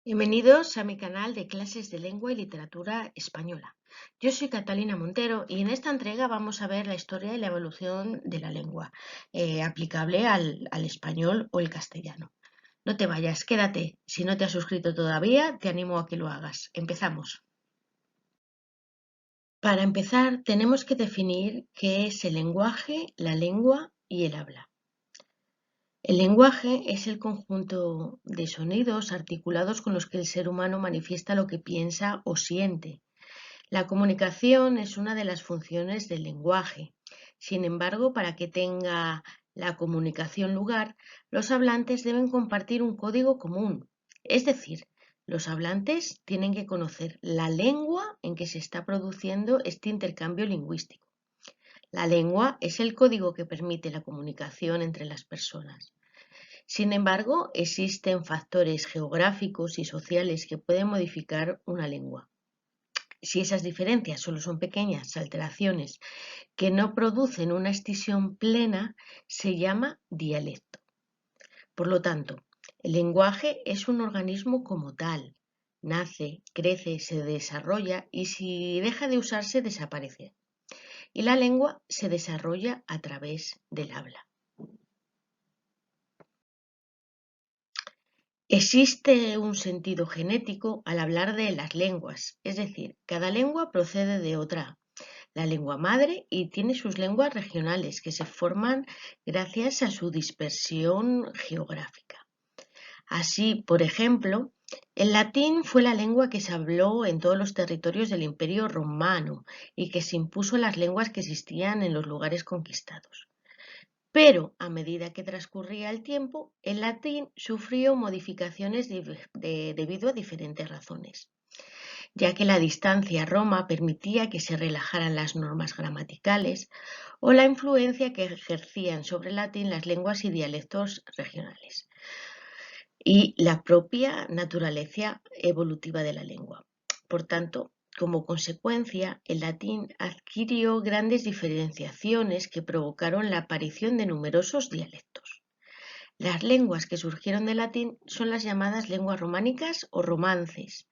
Bienvenidos a mi canal de clases de lengua y literatura española. Yo soy Catalina Montero y en esta entrega vamos a ver la historia y la evolución de la lengua aplicable al español o el castellano. No te vayas, quédate. Si no te has suscrito todavía, te animo a que lo hagas. Empezamos. Para empezar, tenemos que definir qué es el lenguaje, la lengua y el habla. El lenguaje es el conjunto de sonidos articulados con los que el ser humano manifiesta lo que piensa o siente. La comunicación es una de las funciones del lenguaje. Sin embargo, para que tenga la comunicación lugar, los hablantes deben compartir un código común. Es decir, los hablantes tienen que conocer la lengua en que se está produciendo este intercambio lingüístico. La lengua es el código que permite la comunicación entre las personas. Sin embargo, existen factores geográficos y sociales que pueden modificar una lengua. Si esas diferencias solo son pequeñas alteraciones que no producen una escisión plena, se llama dialecto. Por lo tanto, el lenguaje es un organismo como tal. Nace, crece, se desarrolla y si deja de usarse desaparece. Y la lengua se desarrolla a través del habla. Existe un sentido genético al hablar de las lenguas, es decir, cada lengua procede de otra, la lengua madre, y tiene sus lenguas regionales que se forman gracias a su dispersión geográfica. Así, por ejemplo, el latín fue la lengua que se habló en todos los territorios del Imperio Romano y que se impuso a las lenguas que existían en los lugares conquistados. Pero a medida que transcurría el tiempo, el latín sufrió modificaciones debido a diferentes razones, ya que la distancia a Roma permitía que se relajaran las normas gramaticales o la influencia que ejercían sobre el latín las lenguas y dialectos regionales y la propia naturaleza evolutiva de la lengua. Por tanto, como consecuencia, el latín adquirió grandes diferenciaciones que provocaron la aparición de numerosos dialectos. Las lenguas que surgieron del latín son las llamadas lenguas románicas o romances.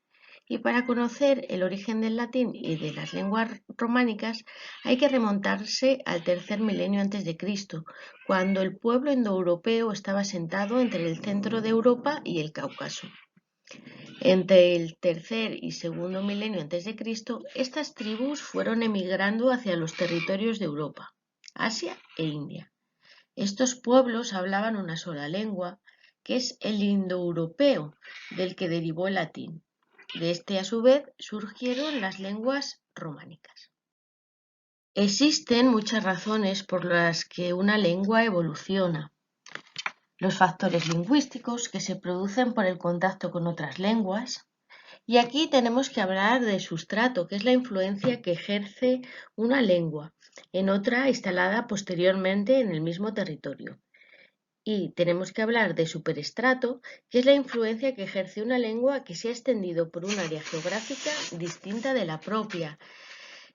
Y para conocer el origen del latín y de las lenguas románicas hay que remontarse al tercer milenio antes de Cristo, cuando el pueblo indoeuropeo estaba asentado entre el centro de Europa y el Cáucaso. Entre el tercer y segundo milenio antes de Cristo, estas tribus fueron emigrando hacia los territorios de Europa, Asia e India. Estos pueblos hablaban una sola lengua, que es el indoeuropeo, del que derivó el latín. De este, a su vez, surgieron las lenguas románicas. Existen muchas razones por las que una lengua evoluciona. Los factores lingüísticos que se producen por el contacto con otras lenguas. Y aquí tenemos que hablar de sustrato, que es la influencia que ejerce una lengua en otra instalada posteriormente en el mismo territorio. Y tenemos que hablar de superestrato, que es la influencia que ejerce una lengua que se ha extendido por un área geográfica distinta de la propia,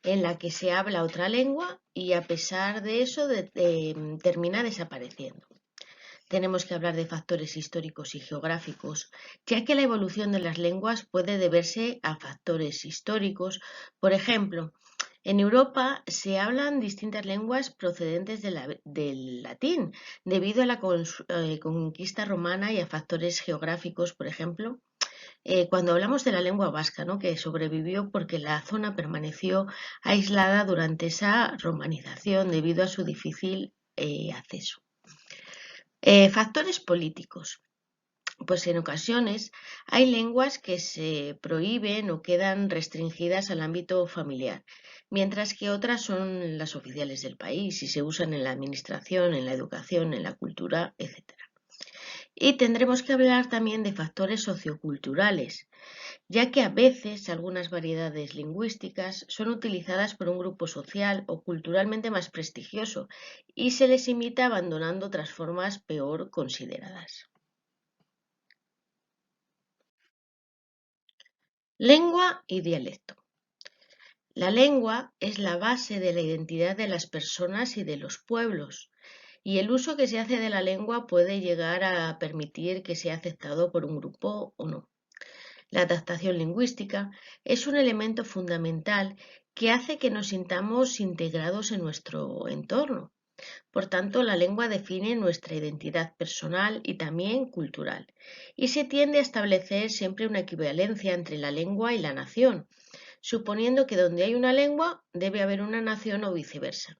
en la que se habla otra lengua y a pesar de eso termina desapareciendo. Tenemos que hablar de factores históricos y geográficos, ya que la evolución de las lenguas puede deberse a factores históricos. Por ejemplo, en Europa se hablan distintas lenguas procedentes del latín, debido a la conquista romana y a factores geográficos, por ejemplo. Cuando hablamos de la lengua vasca, ¿no?, que sobrevivió porque la zona permaneció aislada durante esa romanización debido a su difícil acceso. Factores políticos. Pues en ocasiones hay lenguas que se prohíben o quedan restringidas al ámbito familiar, mientras que otras son las oficiales del país y se usan en la administración, en la educación, en la cultura, etc. Y tendremos que hablar también de factores socioculturales, ya que a veces algunas variedades lingüísticas son utilizadas por un grupo social o culturalmente más prestigioso y se les imita abandonando otras formas peor consideradas. Lengua y dialecto. La lengua es la base de la identidad de las personas y de los pueblos, y el uso que se hace de la lengua puede llegar a permitir que sea aceptado por un grupo o no. La adaptación lingüística es un elemento fundamental que hace que nos sintamos integrados en nuestro entorno. Por tanto, la lengua define nuestra identidad personal y también cultural, y se tiende a establecer siempre una equivalencia entre la lengua y la nación, suponiendo que donde hay una lengua debe haber una nación o viceversa.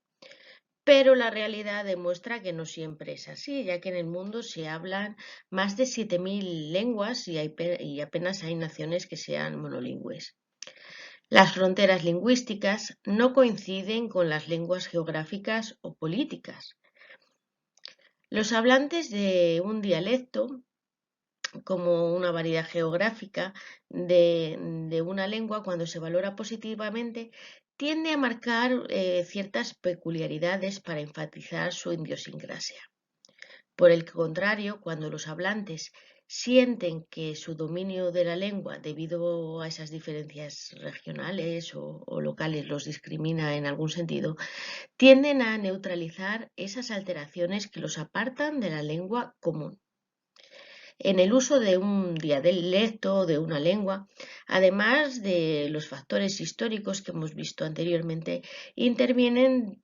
Pero la realidad demuestra que no siempre es así, ya que en el mundo se hablan más de 7.000 lenguas y apenas hay naciones que sean monolingües. Las fronteras lingüísticas no coinciden con las lenguas geográficas o políticas. Los hablantes de un dialecto, como una variedad geográfica de una lengua, cuando se valora positivamente, tiende a marcar ciertas peculiaridades para enfatizar su idiosincrasia. Por el contrario, cuando los hablantes sienten que su dominio de la lengua, debido a esas diferencias regionales o locales, los discrimina en algún sentido, tienden a neutralizar esas alteraciones que los apartan de la lengua común. En el uso de un dialecto o de una lengua, además de los factores históricos que hemos visto anteriormente, intervienen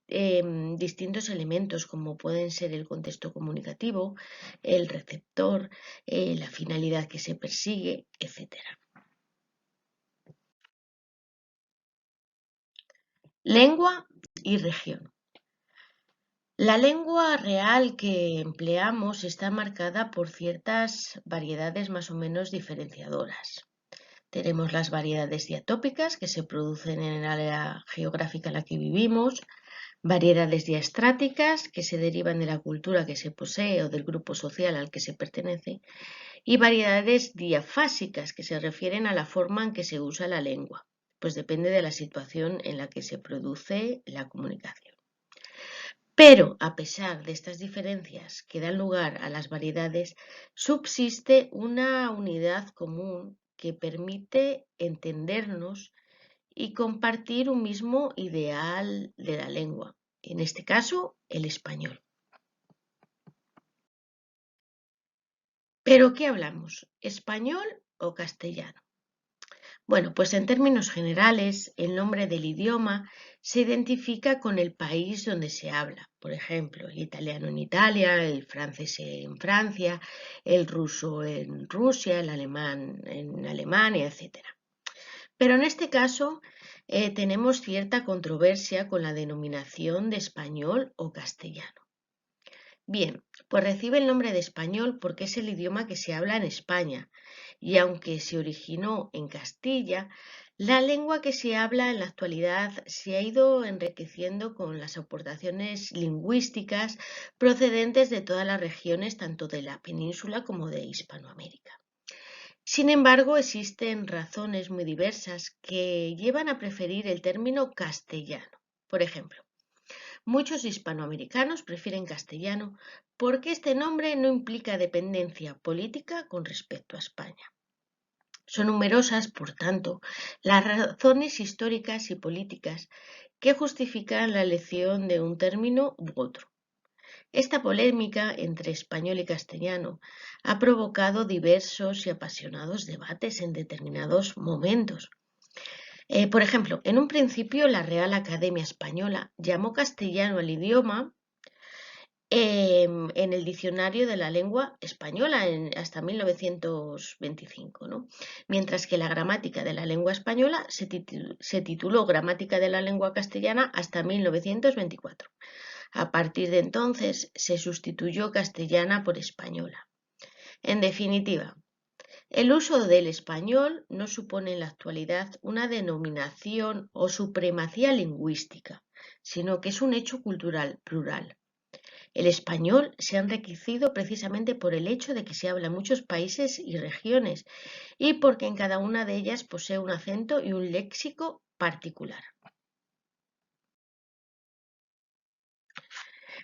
distintos elementos como pueden ser el contexto comunicativo, el receptor, la finalidad que se persigue, etc. Lengua y región. La lengua real que empleamos está marcada por ciertas variedades más o menos diferenciadoras. Tenemos las variedades diatópicas que se producen en el área geográfica en la que vivimos, variedades diastráticas que se derivan de la cultura que se posee o del grupo social al que se pertenece, y variedades diafásicas que se refieren a la forma en que se usa la lengua, pues depende de la situación en la que se produce la comunicación. Pero, a pesar de estas diferencias que dan lugar a las variedades, subsiste una unidad común que permite entendernos y compartir un mismo ideal de la lengua, en este caso, el español. ¿Pero qué hablamos? ¿Español o castellano? Bueno, pues en términos generales, el nombre del idioma se identifica con el país donde se habla. Por ejemplo, el italiano en Italia, el francés en Francia, el ruso en Rusia, el alemán en Alemania, etc. Pero en este caso tenemos cierta controversia con la denominación de español o castellano. Bien, pues recibe el nombre de español porque es el idioma que se habla en España, y aunque se originó en Castilla, la lengua que se habla en la actualidad se ha ido enriqueciendo con las aportaciones lingüísticas procedentes de todas las regiones, tanto de la península como de Hispanoamérica. Sin embargo, existen razones muy diversas que llevan a preferir el término castellano. Por ejemplo, muchos hispanoamericanos prefieren castellano porque este nombre no implica dependencia política con respecto a España. Son numerosas, por tanto, las razones históricas y políticas que justifican la elección de un término u otro. Esta polémica entre español y castellano ha provocado diversos y apasionados debates en determinados momentos. Por ejemplo, en un principio la Real Academia Española llamó castellano al idioma en el diccionario de la lengua española hasta 1925, ¿no? Mientras que la gramática de la lengua española se tituló Gramática de la lengua castellana hasta 1924. A partir de entonces se sustituyó castellana por española. En definitiva, el uso del español no supone en la actualidad una denominación o supremacía lingüística, sino que es un hecho cultural plural. El español se ha enriquecido precisamente por el hecho de que se habla en muchos países y regiones y porque en cada una de ellas posee un acento y un léxico particular.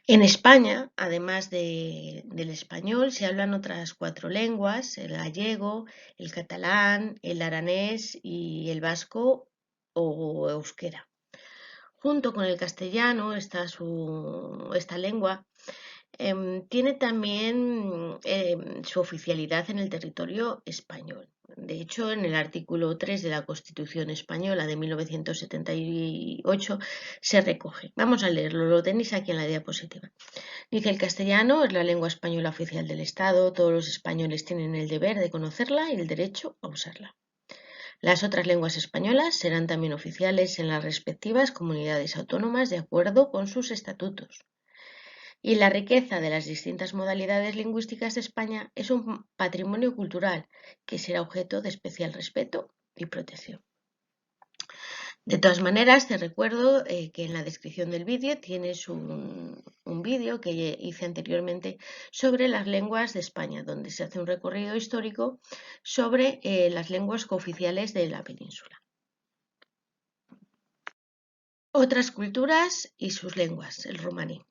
En España, además del español, se hablan otras 4 lenguas: el gallego, el catalán, el aranés y el vasco o euskera. Junto con el castellano está esta lengua Tiene también su oficialidad en el territorio español. De hecho, en el artículo 3 de la Constitución Española de 1978 se recoge. Vamos a leerlo, lo tenéis aquí en la diapositiva. Dice: el castellano es la lengua española oficial del Estado. Todos los españoles tienen el deber de conocerla y el derecho a usarla. Las otras lenguas españolas serán también oficiales en las respectivas comunidades autónomas de acuerdo con sus estatutos. Y la riqueza de las distintas modalidades lingüísticas de España es un patrimonio cultural que será objeto de especial respeto y protección. De todas maneras, te recuerdo que en la descripción del vídeo tienes un vídeo que hice anteriormente sobre las lenguas de España, donde se hace un recorrido histórico sobre las lenguas cooficiales de la península. Otras culturas y sus lenguas, el romaní.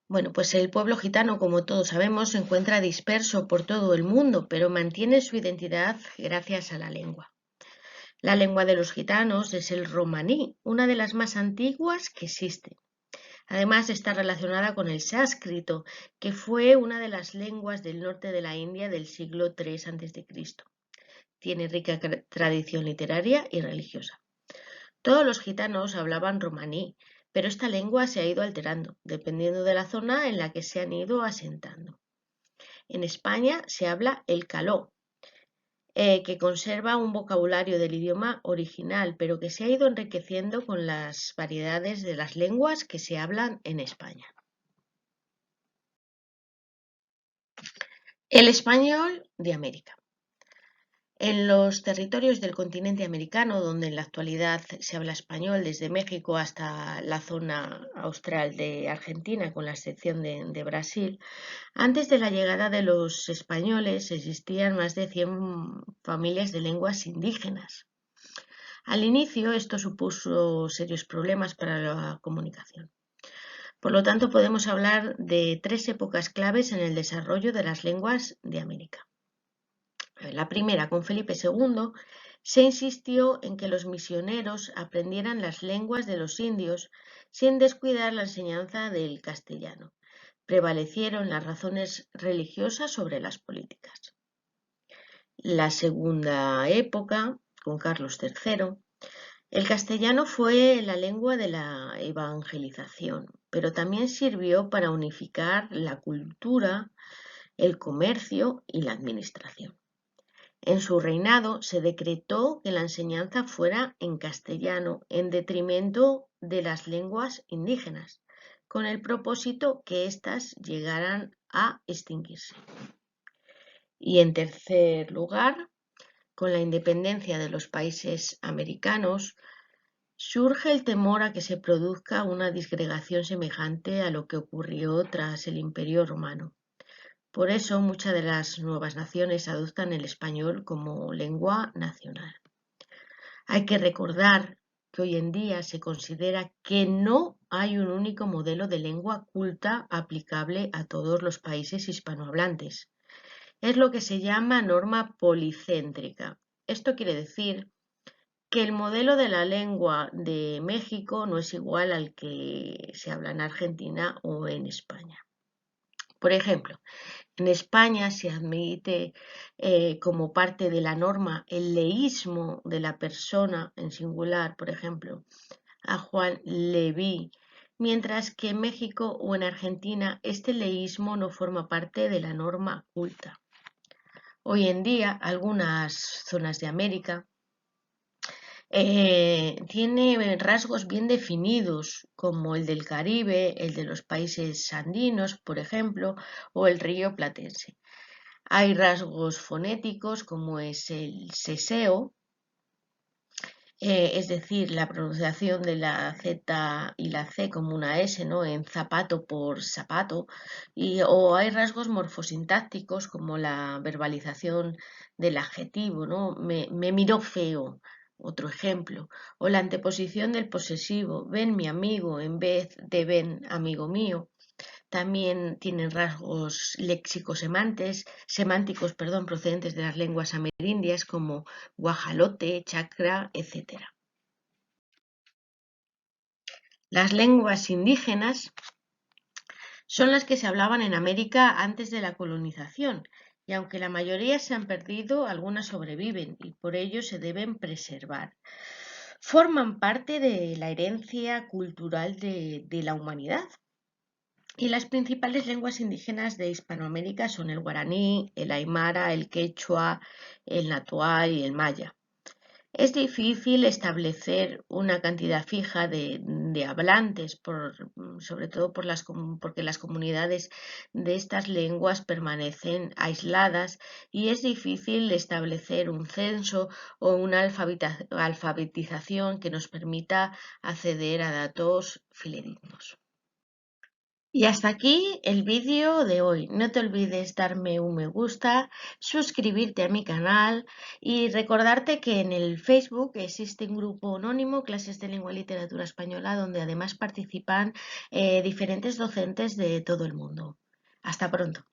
Bueno, pues el pueblo gitano, como todos sabemos, se encuentra disperso por todo el mundo, pero mantiene su identidad gracias a la lengua. La lengua de los gitanos es el romaní, una de las más antiguas que existe. Además, está relacionada con el sánscrito, que fue una de las lenguas del norte de la India del siglo III a.C. Tiene rica tradición literaria y religiosa. Todos los gitanos hablaban romaní, pero esta lengua se ha ido alterando, dependiendo de la zona en la que se han ido asentando. En España se habla el caló, que conserva un vocabulario del idioma original, pero que se ha ido enriqueciendo con las variedades de las lenguas que se hablan en España. El español de América. En los territorios del continente americano, donde en la actualidad se habla español, desde México hasta la zona austral de Argentina, con la excepción de Brasil, antes de la llegada de los españoles existían más de 100 familias de lenguas indígenas. Al inicio esto supuso serios problemas para la comunicación. Por lo tanto, podemos hablar de 3 épocas claves en el desarrollo de las lenguas de América. La primera, con Felipe II, se insistió en que los misioneros aprendieran las lenguas de los indios sin descuidar la enseñanza del castellano. Prevalecieron las razones religiosas sobre las políticas. La segunda época, con Carlos III, el castellano fue la lengua de la evangelización, pero también sirvió para unificar la cultura, el comercio y la administración. En su reinado se decretó que la enseñanza fuera en castellano en detrimento de las lenguas indígenas, con el propósito que éstas llegaran a extinguirse. Y en tercer lugar, con la independencia de los países americanos, surge el temor a que se produzca una disgregación semejante a lo que ocurrió tras el Imperio Romano. Por eso, muchas de las nuevas naciones adoptan el español como lengua nacional. Hay que recordar que hoy en día se considera que no hay un único modelo de lengua culta aplicable a todos los países hispanohablantes. Es lo que se llama norma policéntrica. Esto quiere decir que el modelo de la lengua de México no es igual al que se habla en Argentina o en España. Por ejemplo, en España se admite como parte de la norma el leísmo de la persona en singular, por ejemplo, a Juan Leví, mientras que en México o en Argentina este leísmo no forma parte de la norma culta. Hoy en día, algunas zonas de América tiene rasgos bien definidos, como el del Caribe, el de los países andinos, por ejemplo, o el río Platense. Hay rasgos fonéticos, como es el seseo, es decir, la pronunciación de la Z y la C como una S, ¿no? En zapato por zapato, o hay rasgos morfosintácticos, como la verbalización del adjetivo, ¿no? Me miró feo. Otro ejemplo, o la anteposición del posesivo, ven mi amigo en vez de ven amigo mío. También tienen rasgos semánticos, procedentes de las lenguas amerindias como guajalote, chacra, etc. Las lenguas indígenas Son las que se hablaban en América antes de la colonización, y aunque la mayoría se han perdido, algunas sobreviven y por ello se deben preservar. Forman parte de la herencia cultural de la humanidad. Y las principales lenguas indígenas de Hispanoamérica son el guaraní, el aymara, el quechua, el natual y el maya. Es difícil establecer una cantidad fija de hablantes, sobre todo porque las comunidades de estas lenguas permanecen aisladas y es difícil establecer un censo o una alfabetización que nos permita acceder a datos fidedignos. Y hasta aquí el vídeo de hoy. No te olvides darme un me gusta, suscribirte a mi canal y recordarte que en el Facebook existe un grupo anónimo, Clases de Lengua y Literatura Española, donde además participan diferentes docentes de todo el mundo. Hasta pronto.